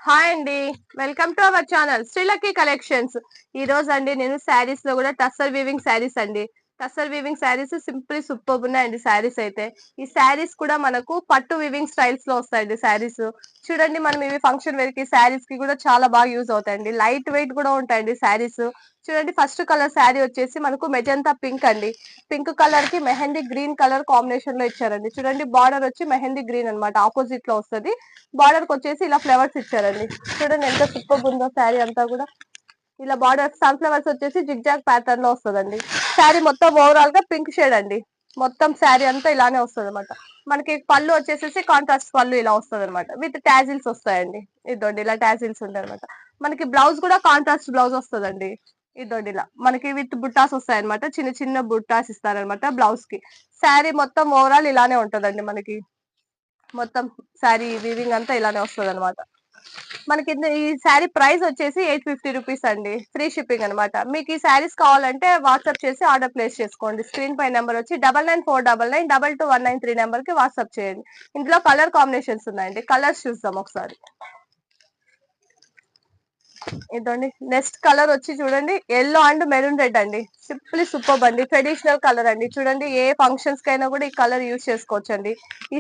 Hi అండి. Welcome to our channel Sri Lucky collections. ఈ రోజు అండి నేను శారీస్ లో కూడా టస్సర్ వీవింగ్ శారీస్ అండి. Tussar weaving saris simple super ఉన్నాయండి. శారీస్ అయితే ఈ శారీస్ కూడా మనకు పట్టు వీవింగ్ స్టైల్స్ లో వస్తాయండి. శారీస్ చూడండి, మనం ఇవి ఫంక్షన్ వేర్ కి శారీస్ కి కూడా చాలా బాగా యూజ్ అవుతాయండి. లైట్ వెయిట్ కూడా ఉంటాయండి శారీస్. చూడండి, ఫస్ట్ కలర్ శారీ వచ్చేసి మనకు మెజంతా పింక్ అండి. పింక్ కలర్ కి మెహందీ గ్రీన్ కలర్ కాంబినేషన్ లో ఇచ్చారండి. చూడండి, బార్డర్ వచ్చి మెహందీ గ్రీన్ అన్నమాట, ఆపోజిట్ లో వస్తుంది. బార్డర్ కి వచ్చేసి ఇలా ఫ్లవర్స్ ఇచ్చారండి. చూడండి ఎంత సూపర్ ఉందో శారీ అంతా కూడా. ఇలా బార్డర్ సన్ ఫ్లవర్స్ వచ్చేసి జిగ్జాగ్ ప్యాటర్న్ లో వస్తుందండి. శారీ మొత్తం ఓవరాల్ గా పింక్ షేడ్ అండి. మొత్తం శారీ అంతా ఇలానే వస్తుంది అనమాట. మనకి పళ్ళు వచ్చేసేసి కాంట్రాస్ట్ పళ్ళు ఇలా వస్తుంది అనమాట. విత్ టాజిల్స్ వస్తాయండి. ఇదోండి ఇలా టాజిల్స్ ఉంటాయి అనమాట. మనకి బ్లౌజ్ కూడా కాంట్రాస్ట్ బ్లౌజ్ వస్తుందండి. ఇదోండి ఇలా మనకి విత్ బుట్టాస్ వస్తాయి అనమాట. చిన్న చిన్న బుట్టాస్ ఇస్తారనమాట బ్లౌజ్ కి. శారీ మొత్తం ఓవరాల్ ఇలానే ఉంటదండి. మనకి మొత్తం శారీ వీవింగ్ అంతా ఇలానే వస్తుంది అనమాట. మనకి ఈ శారీ ప్రైస్ వచ్చేసి 850 రూపీస్ అండి. ఫ్రీ షిప్పింగ్ అనమాట. మీకు ఈ శారీస్ కావాలంటే వాట్సాప్ చేసి ఆర్డర్ ప్లేస్ చేసుకోండి. స్క్రీన్ పై నెంబర్ వచ్చి 9949992219 నెంబర్ కి వాట్సాప్ చేయండి. ఇందులో కలర్ కాంబినేషన్స్ ఉన్నాయండి. కలర్స్ చూద్దాం ఒకసారి. ఇదండి నెక్స్ట్ కలర్ వచ్చి చూడండి, ఎల్లో అండ్ మెరూన్ రెడ్ అండి. సింప్లీ సూపర్ అండి. ట్రెడిషనల్ కలర్ అండి. చూడండి, ఏ ఫంక్షన్స్ కైనా కూడా ఈ కలర్ యూజ్ చేసుకోవచ్చు అండి. ఈ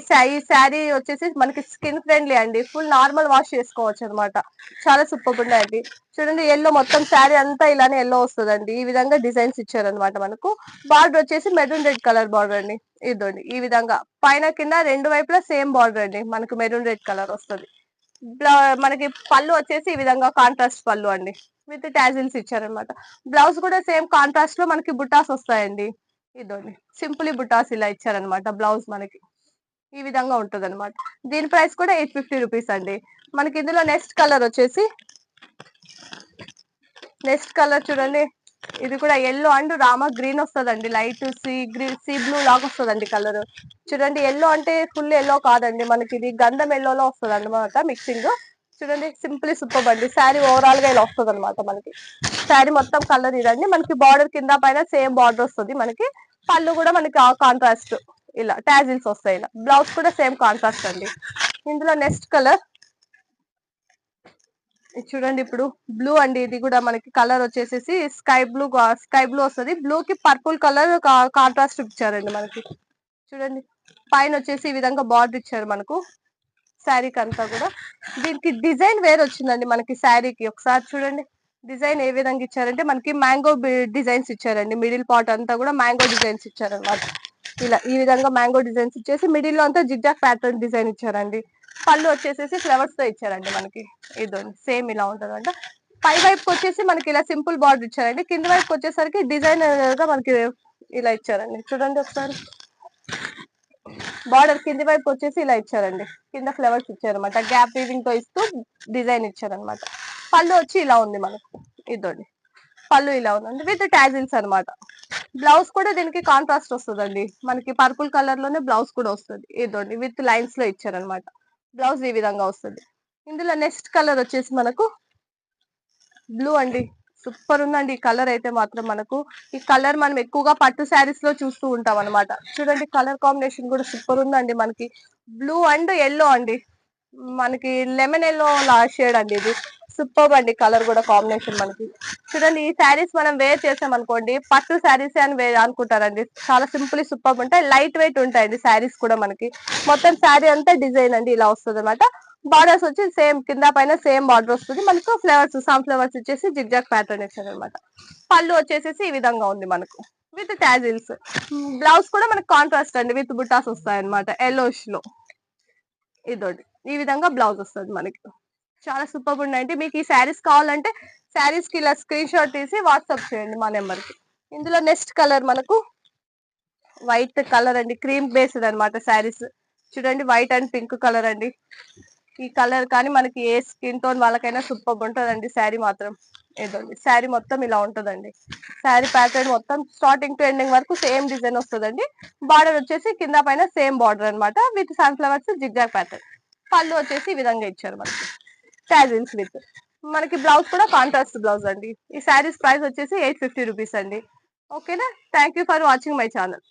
శారీ వచ్చేసి మనకి స్కిన్ ఫ్రెండ్లీ అండి. ఫుల్ నార్మల్ వాష్ చేసుకోవచ్చు అనమాట. చాలా సూపర్ ఉన్నాయండి. చూడండి, ఎల్లో మొత్తం శారీ అంతా ఇలానే ఎల్లో వస్తుందండి. ఈ విధంగా డిజైన్స్ ఇచ్చారనమాట. మనకు బార్డర్ వచ్చేసి మెరూన్ రెడ్ కలర్ బార్డర్ అండి. ఇదండి ఈ విధంగా పైన కింద రెండు వైపులా సేమ్ బార్డర్ అండి. మనకు మెరూన్ రెడ్ కలర్ వస్తుంది. మనకి పళ్ళు వచ్చేసి ఈ విధంగా కాంట్రాస్ట్ పళ్ళు అండి. విత్ టాజిల్స్ ఇచ్చారనమాట. బ్లౌజ్ కూడా సేమ్ కాంట్రాస్ట్ లో మనకి బుటాస్ వస్తాయండి. ఇదండి సింపుల్ బుటాస్ ఇలా ఇచ్చారనమాట. బ్లౌజ్ మనకి ఈ విధంగా ఉంటది అనమాట. దీని ప్రైస్ కూడా 850 రూపీస్ అండి. మనకి ఇందులో నెక్స్ట్ కలర్ వచ్చేసి, నెక్స్ట్ కలర్ చూడండి, ఇది కూడా ఎల్లో అండ్ రామా గ్రీన్ వస్తుందండి. లైట్ సీ బ్లూ లాగా వస్తుందండి కలర్. చూడండి, ఎల్లో అంటే ఫుల్ ఎల్లో కాదండి. మనకి ఇది గంధం ఎల్లోలో వస్తుంది అనమాట మిక్సింగ్. చూడండి, సింపుల్ సూపర్ అండి. శారీ ఓవరాల్ గా ఇలా వస్తుంది అనమాట. మనకి శారీ మొత్తం కలర్ ఇదండి. మనకి బార్డర్ కింద పైన సేమ్ బార్డర్ వస్తుంది. మనకి పళ్ళు కూడా మనకి కాంట్రాస్ట్ ఇలా టాజిల్స్ వస్తాయి. ఇలా బ్లౌజ్ కూడా సేమ్ కాంట్రాస్ట్ అండి. ఇందులో నెక్స్ట్ కలర్ చూడండి, ఇప్పుడు బ్లూ అండి. ఇది కూడా మనకి కలర్ వచ్చేసేసి స్కై బ్లూ వస్తుంది. బ్లూ కి పర్పుల్ కలర్ కాంట్రాస్ట్ ఇచ్చారండి మనకి. చూడండి, పైన వచ్చేసి ఈ విధంగా బార్డర్ ఇచ్చారు మనకు శారీకి అంతా కూడా. దీనికి డిజైన్ వేరే వచ్చిందండి మనకి శారీకి. ఒకసారి చూడండి, డిజైన్ ఏ విధంగా ఇచ్చారంటే మనకి మ్యాంగో డిజైన్స్ ఇచ్చారండి. మిడిల్ పార్ట్ అంతా కూడా మ్యాంగో డిజైన్స్ ఇచ్చారనమాట. ఇలా ఈ విధంగా మ్యాంగో డిజైన్స్ ఇచ్చేసి మిడిల్ లో అంతా జిగ్జాగ్ ప్యాటర్న్ డిజైన్ ఇచ్చారండి. పళ్ళు వచ్చేసేసి ఫ్లవర్స్ తో ఇచ్చారండి మనకి. ఇది సేమ్ ఇలా ఉంటదంట. పై వైపుకి వచ్చేసి మనకి ఇలా సింపుల్ బార్డర్ ఇచ్చారండి. కింద వైపుకి వచ్చేసరికి డిజైన్ గా మనకి ఇలా ఇచ్చారండి. చూడండి ఒకసారి, బార్డర్ కింది వైపు వచ్చేసి ఇలా ఇచ్చారండి. కింద ఫ్లవర్స్ ఇచ్చారనమాట. గ్యాప్ వీవింగ్ తో ఇస్తూ డిజైన్ ఇచ్చారనమాట. పళ్ళు వచ్చి ఇలా ఉంది మనకు. ఇదండి పళ్ళు ఇలా ఉందండి విత్ టాజిల్స్ అనమాట. బ్లౌజ్ కూడా దీనికి కాంట్రాస్ట్ వస్తుందండి. మనకి పర్పుల్ కలర్ లోనే బ్లౌజ్ కూడా వస్తుంది. ఇదండి విత్ లైన్స్ లో ఇచ్చారనమాట. బ్లౌజ్ ఈ విధంగా వస్తుంది. ఇందులో నెక్స్ట్ కలర్ వచ్చేసి మనకు బ్లూ అండి. సూపర్ ఉందండి ఈ కలర్ అయితే మాత్రం. మనకు ఈ కలర్ మనం ఎక్కువగా పట్టు శారీస్ లో చూస్తూ ఉంటాం అనమాట. చూడండి, కలర్ కాంబినేషన్ కూడా సూపర్ ఉందండి. మనకి బ్లూ అండ్ ఎల్లో అండి. మనకి లెమన్ ఎల్లో షేడ్ అండి. ఇది సూపర్ అండి. కలర్ కూడా కాంబినేషన్ మనకి. చూడండి, ఈ శారీస్ మనం వేర్ చేసాం అనుకోండి, పట్టు శారీస్ అని అనుకుంటారండి. చాలా సింపుల్ సూపర్ ఉంటాయి. లైట్ వెయిట్ ఉంటాయండి శారీస్ కూడా మనకి. మొత్తం శారీ అంతా డిజైన్ అండి ఇలా వస్తుంది అనమాట. బార్డర్స్ వచ్చి సేమ్ కింద పైన సేమ్ బార్డర్ వస్తుంది. మనకు ఫ్లవర్స్ సమ్ ఫ్లవర్స్ వచ్చేసి జిగ్జాగ్ ప్యాటర్న్ ఇచ్చారు అనమాట. పళ్ళు వచ్చేసేసి ఈ విధంగా ఉంది మనకు విత్ టాజిల్స్. బ్లౌజ్ కూడా మనకు కాంట్రాస్ట్ అండి విత్ బుటాస్ వస్తాయి అనమాట. ఎల్లోష్ లో ఇదోటి ఈ విధంగా బ్లౌజ్ వస్తుంది మనకి. చాలా సూపర్ ఉన్నాయండి. మీకు ఈ శారీస్ కావాలంటే శారీస్ కి ఇలా స్క్రీన్ షాట్ తీసి వాట్సాప్ చేయండి మా నెంబర్ కి. ఇందులో నెక్స్ట్ కలర్ మనకు వైట్ కలర్ అండి. క్రీమ్ బేస్డ్ అనమాట శారీస్. చూడండి, వైట్ అండ్ పింక్ కలర్ అండి. ఈ కలర్ కానీ మనకి ఏ స్కిన్ టోన్ వాళ్ళకైనా సూపర్ ఉంటుందండి శారీ మాత్రం. ఏదండి శారీ మొత్తం ఇలా ఉంటుందండి. శారీ ప్యాటర్న్ మొత్తం స్టార్టింగ్ టు ఎండింగ్ వరకు సేమ్ డిజైన్ వస్తుందండి. బార్డర్ వచ్చేసి కింద పైన సేమ్ బార్డర్ అనమాట విత్ సన్ఫ్లవర్స్ జిగ్జాగ్ ప్యాటర్న్. పళ్ళు వచ్చేసి ఈ విధంగా ఇచ్చారు మనకి టాజిల్స్ విత్. మనకి బ్లౌజ్ కూడా కాంట్రాస్ట్ బ్లౌజ్ అండి. ఈ శారీస్ ప్రైస్ వచ్చేసి 850 రూపీస్ అండి. ఓకేనా? Thank you for watching my channel.